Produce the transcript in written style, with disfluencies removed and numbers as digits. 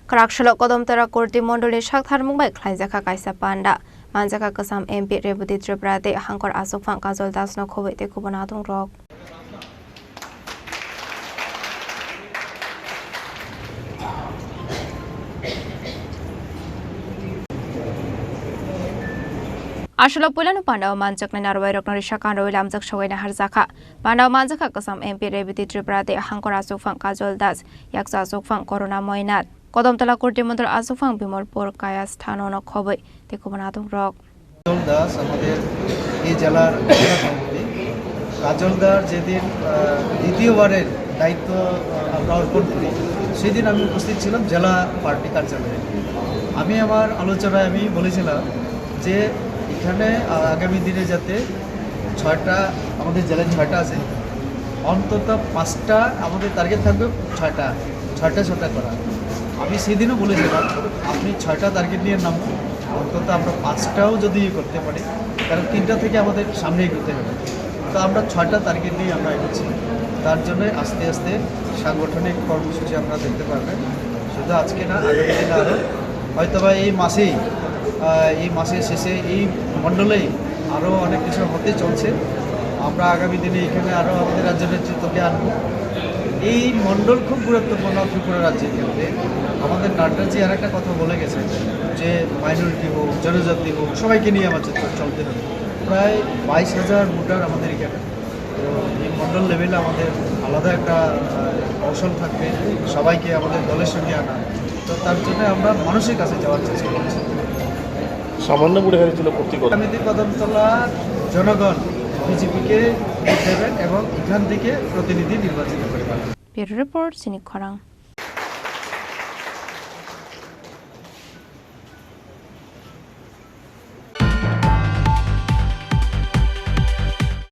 Kraksalo Kadamtala Kurti Mandal Saktharmung by Khlaijakha Kaisa Panda Manjaka Kasam MP Rebuti Tripura de Hankor Asufan Kazol Das no Kobe de Kubanatung Rock. Ashala Pulanu Panda Manjak Narway Roknarishakan Lamzak Shawena Harzaka Panda Manjaka Kasam MP Rebuti Tripura de Hankor Asufan Kazol Das Yaksa Asufan Corona Moinat Kadamtala Kurti Mandal Asufan Bimolpur Kaya Sthano no Kobe de Kubanatung Rock. Das আমাদের এই জেলার সভাপতি কাজলদার যেদিন দ্বিতীয়বারের দায়িত্ব আমরা অর্পণ করি সেদিন আমি উপস্থিত ছিলাম জেলা পার্টি কার্যালয়ে। আমি আমার আলোচনায় আমি বলেছিলাম যে এখানে আগামী দিনে যাতে 6টা আমাদের জেলায় 6টা আছে, অন্তত 5টা আমাদের টার্গেট থাকবে, 6টা করা। আমি সেদিনও বলেছিলাম আপনি 6টা টার্গেট নিয়ে নামুন, অন্তত আমরা 5টাও যদি করতে পারি, কারণ 3টা থেকে আমাদের সামনেই করতে হবে। তো আমরা 6টা টার্গেট নিয়ে আমরা এগোচ্ছি। তার জন্য আস্তে আস্তে সাংগঠনিক কর্মসূচি আপনারা দেখতে পারবেন, শুধু আজকে না, আগামী দিনে আরও হয়তোবা এই মাসের শেষে এই মণ্ডলেই আরও অনেক কিছু হতে চলছে। আমরা আগামী দিনে এখানে আরও আমাদের রাজ্য নেতৃত্বকে আনবো। এই মণ্ডল খুব গুরুত্বপূর্ণ ত্রিপুরা রাজ্যের ক্ষেত্রে। আমাদের নাড্ডাজি আর একটা কথা বলে গেছে যে মাইনরিটি হোক, জনজাতি হোক, সবাইকে নিয়ে আমাদের চলতে হবে। প্রায় 22,000 ভোটার আমাদের এখানে। তো এই মণ্ডল লেভেলে আমাদের আলাদা একটা কৌশল থাকবে সবাইকে আমাদের দলের সঙ্গে আনা। তো তার জন্য আমরা মানুষের কাছে যাওয়ার চেষ্টা করছি। সামান্য বুড়ে হয়েছিল সমিতি কদমতলা জনগণ বিজেপিকে ভোট দেবেন এবং এখান থেকে প্রতিনিধি নির্বাচিত করবেন। Bureau Report, Chini Khorang.